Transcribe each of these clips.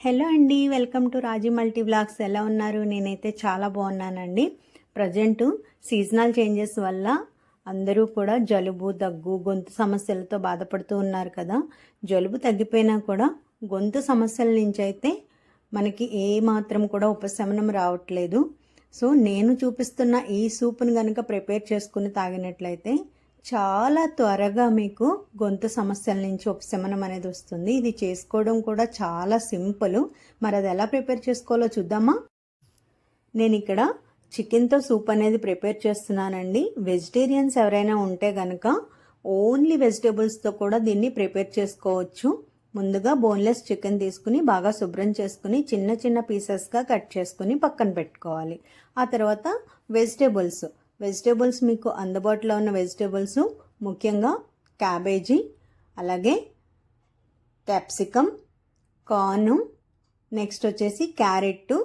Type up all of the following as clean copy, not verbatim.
Hello అండి, welcome to Raji multi vlogs. ఎలా ఉన్నారు? నేనైతే చాలా బాగున్నానండి. ప్రజెంటు సీజనల్ చేంజెస్ వల్ల అందరూ కూడా జలుబు, దగ్గు, గొంతు సమస్యలతో బాధపడుతూ ఉన్నారు కదా. జలుబు తగ్గిపోయినా కూడా గొంతు సమస్యల నుంచి అయితే మనకి ఏ మాత్రం కూడా ఉపశమనం రావట్లేదు. సో నేను చూపిస్తున్న ఈ సూప్ని కనుక ప్రిపేర్ చేసుకుని తాగినట్లయితే చాలా త్వరగా మీకు గొంతు సమస్యల నుంచి ఉపశమనం అనేది వస్తుంది. ఇది చేసుకోవడం కూడా చాలా సింపుల్. మరి అది ఎలా ప్రిపేర్ చేసుకోవాలో చూద్దామా? నేను ఇక్కడ చికెన్తో సూప్ అనేది ప్రిపేర్ చేస్తున్నానండి. వెజిటేరియన్స్ ఎవరైనా ఉంటే కనుక ఓన్లీ వెజిటేబుల్స్తో కూడా దీన్ని ప్రిపేర్ చేసుకోవచ్చు. ముందుగా బోన్లెస్ చికెన్ తీసుకుని బాగా శుభ్రం చేసుకుని చిన్న చిన్న పీసెస్గా కట్ చేసుకుని పక్కన పెట్టుకోవాలి. ఆ తర్వాత వెజిటేబుల్స్ మీకు అందుబాటులో ఉన్న వెజిటేబుల్స్ ముఖ్యంగా క్యాబేజీ, అలాగే క్యాప్సికమ్, కార్ను, నెక్స్ట్ వచ్చేసి క్యారెట్,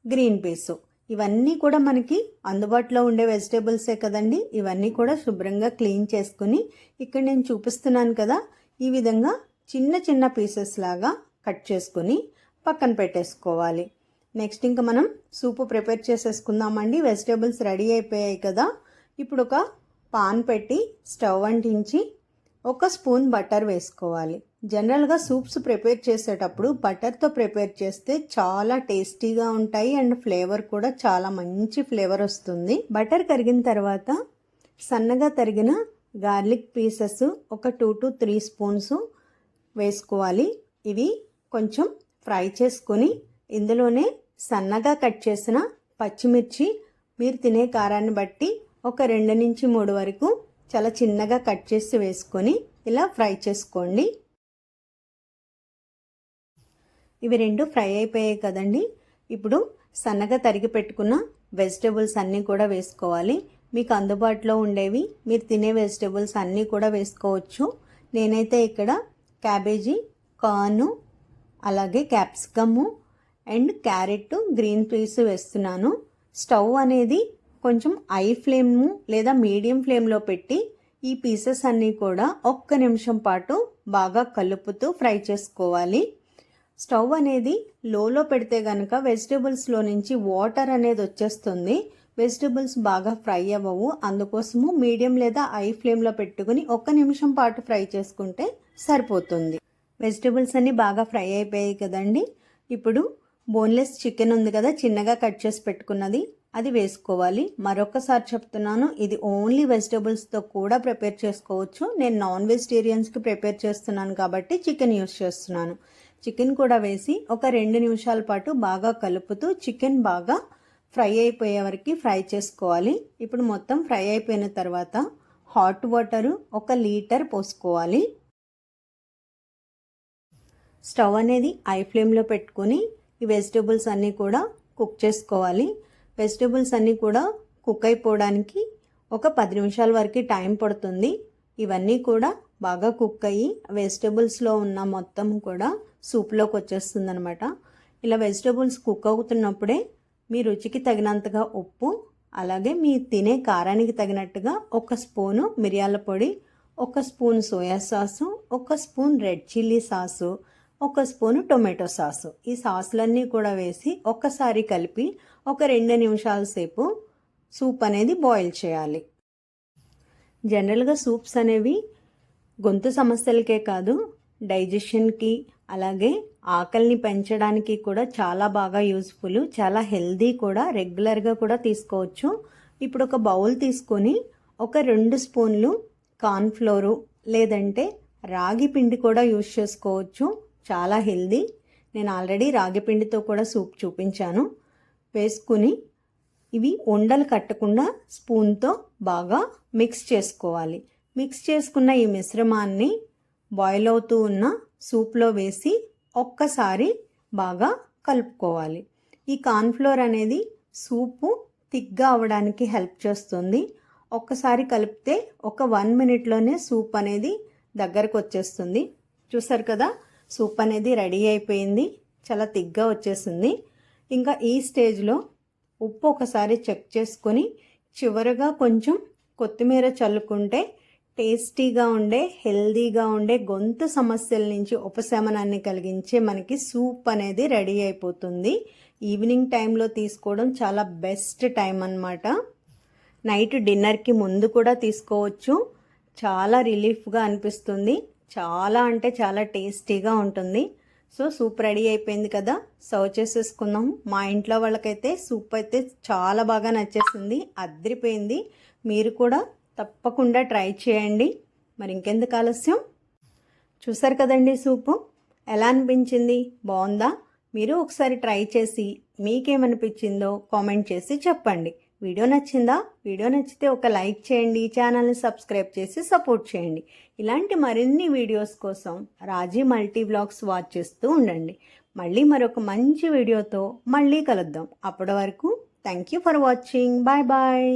గ్రీన్ పీసు, ఇవన్నీ కూడా మనకి అందుబాటులో ఉండే వెజిటేబుల్సే కదండి. ఇవన్నీ కూడా శుభ్రంగా క్లీన్ చేసుకుని ఇక్కడ నేను చూపిస్తున్నాను కదా, ఈ విధంగా చిన్న చిన్న పీసెస్ లాగా కట్ చేసుకుని పక్కన పెట్టేసుకోవాలి. నెక్స్ట్ ఇంకా మనం సూపు ప్రిపేర్ చేసేసుకుందామండి. వెజిటేబుల్స్ రెడీ అయిపోయాయి కదా. ఇప్పుడు ఒక పాన్ పెట్టి స్టవ్ అంటించి 1 స్పూన్ బటర్ వేసుకోవాలి. జనరల్గా సూప్స్ ప్రిపేర్ చేసేటప్పుడు బటర్తో ప్రిపేర్ చేస్తే చాలా టేస్టీగా ఉంటాయి అండ్ ఫ్లేవర్ కూడా చాలా మంచి ఫ్లేవర్ వస్తుంది. బటర్ కరిగిన తర్వాత సన్నగా తరిగిన గార్లిక్ పీసెస్ ఒక 2 to 3 స్పూన్స్ వేసుకోవాలి. ఇవి కొంచెం ఫ్రై చేసుకొని ఇందులోనే సన్నగా కట్ చేసిన పచ్చిమిర్చి, మీరు తినే కారాన్ని బట్టి ఒక 2 నుంచి 3 వరకు చాలా చిన్నగా కట్ చేసి వేసుకొని ఇలా ఫ్రై చేసుకోండి. ఇవి 2 ఫ్రై అయిపోయాయి కదండి. ఇప్పుడు సన్నగా తరిగి పెట్టుకున్న వెజిటేబుల్స్ అన్నీ కూడా వేసుకోవాలి. మీకు అందుబాటులో ఉండేవి మీరు తినే వెజిటేబుల్స్ అన్నీ కూడా వేసుకోవచ్చు. నేనైతే ఇక్కడ క్యాబేజీ, కార్ను, అలాగే capsicum and carrot, green peas వేస్తున్నాను. స్టవ్ అనేది కొంచెం హై ఫ్లేమ్ లేదా మీడియం ఫ్లేమ్లో పెట్టి ఈ పీసెస్ అన్నీ కూడా 1 నిమిషం పాటు బాగా కలుపుతూ ఫ్రై చేసుకోవాలి. స్టవ్ అనేది లోలో పెడితే కనుక వెజిటేబుల్స్లో నుంచి వాటర్ అనేది వచ్చేస్తుంది. వెజిటేబుల్స్ బాగా ఫ్రై అవ్వవు. అందుకోసము మీడియం లేదా హై ఫ్లేమ్లో పెట్టుకుని 1 నిమిషం పాటు ఫ్రై చేసుకుంటే సరిపోతుంది. వెజిటేబుల్స్ అన్నీ బాగా ఫ్రై అయిపోయాయి కదండి. ఇప్పుడు బోన్లెస్ చికెన్ ఉంది కదా, చిన్నగా కట్ చేసి పెట్టుకున్నది, అది వేసుకోవాలి. మరొకసారి చెప్తున్నాను, ఇది ఓన్లీ వెజిటేబుల్స్తో కూడా ప్రిపేర్ చేసుకోవచ్చు. నేను నాన్ వెజిటేరియన్స్కి ప్రిపేర్ చేస్తున్నాను కాబట్టి చికెన్ యూస్ చేస్తున్నాను. చికెన్ కూడా వేసి ఒక 2 నిమిషాల పాటు బాగా కలుపుతూ చికెన్ బాగా ఫ్రై అయిపోయే వరకు ఫ్రై చేసుకోవాలి. ఇప్పుడు మొత్తం ఫ్రై అయిపోయిన తర్వాత హాట్ వాటర్ 1 లీటర్ పోసుకోవాలి. స్టవ్ అనేది హై ఫ్లేమ్లో పెట్టుకొని ఈ వెజిటేబుల్స్ అన్నీ కూడా కుక్ చేసుకోవాలి. వెజిటేబుల్స్ అన్నీ కూడా కుక్ అయిపోవడానికి ఒక 10 నిమిషాల వరకు టైం పడుతుంది. ఇవన్నీ కూడా బాగా కుక్ అయ్యి వెజిటేబుల్స్లో ఉన్న మొత్తం కూడా సూప్లోకి వచ్చేస్తుంది అనమాట. ఇలా వెజిటేబుల్స్ కుక్ అవుతున్నప్పుడే మీ రుచికి తగినంతగా ఉప్పు, అలాగే మీ తినే కారానికి తగినట్టుగా 1 స్పూను మిరియాల పొడి, 1 spoon soya sauce, 1 spoon red chilli sauce, 1 spoon tomato sauce, ఈ సాసులన్నీ కూడా వేసి ఒక్కసారి కలిపి ఒక 2 నిమిషాల సేపు సూప్ అనేది బాయిల్ చేయాలి. జనరల్గా సూప్స్ అనేవి గొంతు సమస్యలకే కాదు, డైజెషన్కి, అలాగే ఆకలిని పెంచడానికి కూడా చాలా బాగా యూస్ఫుల్, చాలా హెల్దీ కూడా. రెగ్యులర్గా కూడా తీసుకోవచ్చు. ఇప్పుడు ఒక బౌల్ తీసుకొని ఒక 2 స్పూన్లు కార్న్ఫ్లోరు లేదంటే రాగి పిండి కూడా యూస్ చేసుకోవచ్చు. చాలా హెల్దీ. నేను ఆల్రెడీ రాగి పిండితో కూడా సూప్ చూపించాను. వేసుకుని ఇవి ఉండలు కట్టకుండా స్పూన్తో బాగా మిక్స్ చేసుకోవాలి. మిక్స్ చేసుకున్న ఈ మిశ్రమాన్ని బాయిల్ అవుతూ ఉన్న సూప్లో వేసి ఒక్కసారి బాగా కలుపుకోవాలి. ఈ కార్న్ఫ్లోర్ అనేది సూపు థిక్గా అవ్వడానికి హెల్ప్ చేస్తుంది. ఒక్కసారి కలిపితే ఒక 1 మినిట్లోనే సూప్ అనేది దగ్గరకు వచ్చేస్తుంది. చూసారు కదా, సూప్ అనేది రెడీ అయిపోయింది. చాలా థిక్గా వచ్చేసింది. ఇంకా ఈ స్టేజ్లో ఉప్పు ఒకసారి చెక్ చేసుకొని చివరగా కొంచెం కొత్తిమీర చల్లుకుంటే టేస్టీగా ఉండే హెల్దీగా ఉండే గొంతు సమస్యల నుంచి ఉపశమనాన్ని కలిగించే మనకి సూప్ అనేది రెడీ అయిపోతుంది. ఈవినింగ్ టైంలో తీసుకోవడం చాలా బెస్ట్ టైం అన్నమాట. నైట్ డిన్నర్కి ముందు కూడా తీసుకోవచ్చు. చాలా రిలీఫ్గా అనిపిస్తుంది. చాలా అంటే చాలా టేస్టీగా ఉంటుంది. సో సూప్ రెడీ అయిపోయింది కదా, సర్వ్ చేసేసుకుందాం. మా ఇంట్లో వాళ్ళకైతే సూప్ అయితే చాలా బాగా నచ్చేసింది, అదిరిపోయింది. మీరు కూడా తప్పకుండా ట్రై చేయండి. మరి ఇంకెందుకు ఆలస్యం, చూసారు కదండి సూపు ఎలా అనిపించింది, బాగుందా? మీరు ఒకసారి ట్రై చేసి మీకేమనిపించిందో కామెంట్ చేసి చెప్పండి. వీడియో నచ్చిందా? వీడియో నచ్చితే ఒక లైక్ చేయండి, ఛానల్ని సబ్స్క్రైబ్ చేసి సపోర్ట్ చేయండి. ఇలాంటి మరిన్ని వీడియోస్ కోసం రాజీ మల్టీ వ్లాగ్స్ వాచ్ చేస్తూ ఉండండి. మళ్ళీ మరొక మంచి వీడియోతో మళ్ళీ కలుద్దాం. అప్పటి వరకు thank you for watching. Bye bye.